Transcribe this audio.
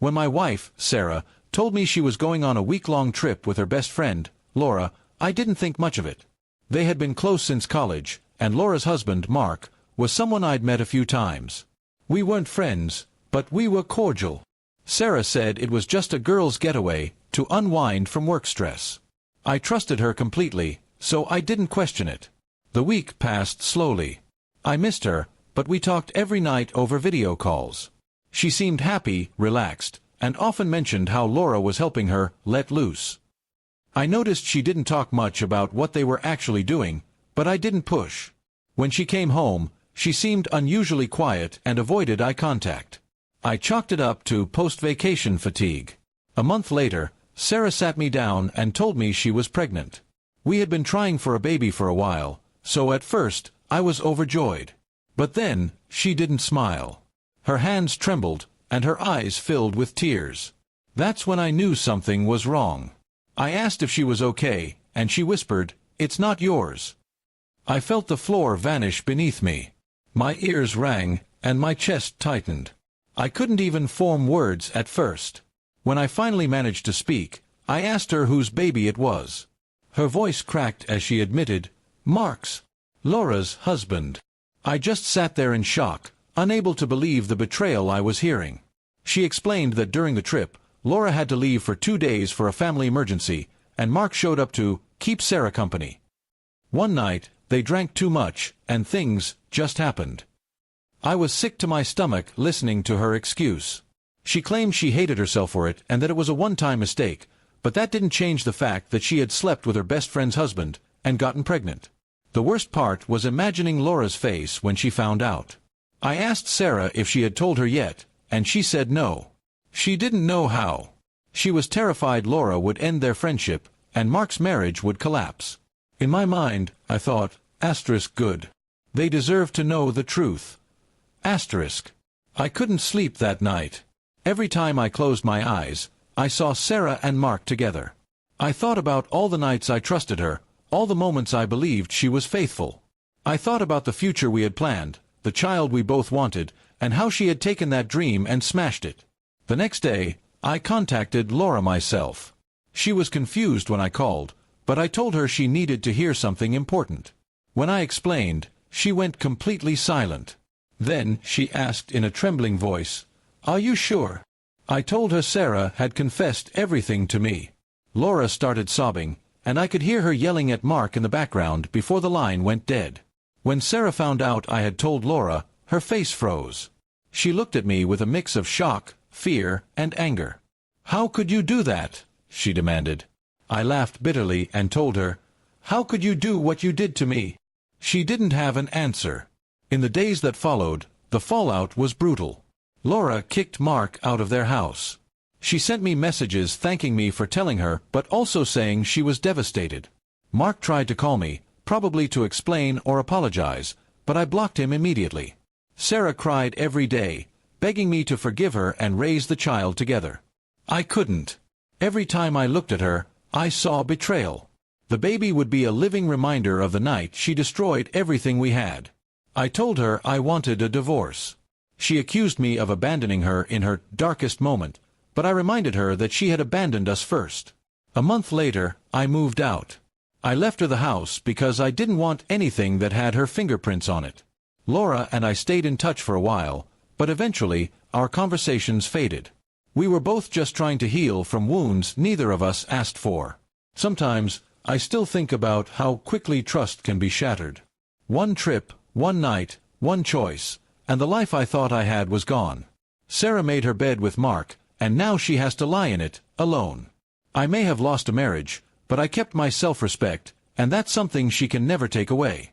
When my wife, Sarah, told me she was going on a week-long trip with her best friend, Laura, I didn't think much of it. They had been close since college, and Laura's husband, Mark, was someone I'd met a few times. We weren't friends, but we were cordial. Sarah said it was just a girl's getaway to unwind from work stress. I trusted her completely, so I didn't question it. The week passed slowly. I missed her, but we talked every night over video calls. She seemed happy, relaxed, and often mentioned how Laura was helping her let loose. I noticed she didn't talk much about what they were actually doing, but I didn't push. When she came home, she seemed unusually quiet and avoided eye contact. I chalked it up to post-vacation fatigue. A month later, Sarah sat me down and told me she was pregnant. We had been trying for a baby for a while, so at first, I was overjoyed. But then, she didn't smile. Her hands trembled, and her eyes filled with tears. That's when I knew something was wrong. I asked if she was okay, and she whispered, "It's not yours." I felt the floor vanish beneath me. My ears rang, and my chest tightened. I couldn't even form words at first. When I finally managed to speak, I asked her whose baby it was. Her voice cracked as she admitted, "Mark's, Laura's husband." I just sat there in shock, unable to believe the betrayal I was hearing. She explained that during the trip, Laura had to leave for 2 days for a family emergency, and Mark showed up to keep Sarah company. One night, they drank too much, and things just happened. I was sick to my stomach listening to her excuse. She claimed she hated herself for it and that it was a one-time mistake, but that didn't change the fact that she had slept with her best friend's husband and gotten pregnant. The worst part was imagining Laura's face when she found out. I asked Sarah if she had told her yet, and she said no. She didn't know how. She was terrified Laura would end their friendship, and Mark's marriage would collapse. In my mind, I thought, good. They deserve to know the truth. I couldn't sleep that night. Every time I closed my eyes, I saw Sarah and Mark together. I thought about all the nights I trusted her, all the moments I believed she was faithful. I thought about the future we had planned, the child we both wanted, and how she had taken that dream and smashed it. The next day, I contacted Laura myself. She was confused when I called, but I told her she needed to hear something important. When I explained, she went completely silent. Then she asked in a trembling voice, "Are you sure?" I told her Sarah had confessed everything to me. Laura started sobbing, and I could hear her yelling at Mark in the background before the line went dead. When Sarah found out I had told Laura, her face froze. She looked at me with a mix of shock, fear, and anger. "How could you do that?" she demanded. I laughed bitterly and told her, "How could you do what you did to me?" She didn't have an answer. In the days that followed, the fallout was brutal. Laura kicked Mark out of their house. She sent me messages thanking me for telling her, but also saying she was devastated. Mark tried to call me, probably to explain or apologize, but I blocked him immediately. Sarah cried every day, begging me to forgive her and raise the child together. I couldn't. Every time I looked at her, I saw betrayal. The baby would be a living reminder of the night she destroyed everything we had. I told her I wanted a divorce. She accused me of abandoning her in her darkest moment, but I reminded her that she had abandoned us first. A month later, I moved out. I left her the house because I didn't want anything that had her fingerprints on it. Laura and I stayed in touch for a while, but eventually, our conversations faded. We were both just trying to heal from wounds neither of us asked for. Sometimes, I still think about how quickly trust can be shattered. One trip, one night, one choice, and the life I thought I had was gone. Sarah made her bed with Mark, and now she has to lie in it, alone. I may have lost a marriage, but I kept my self-respect, and that's something she can never take away.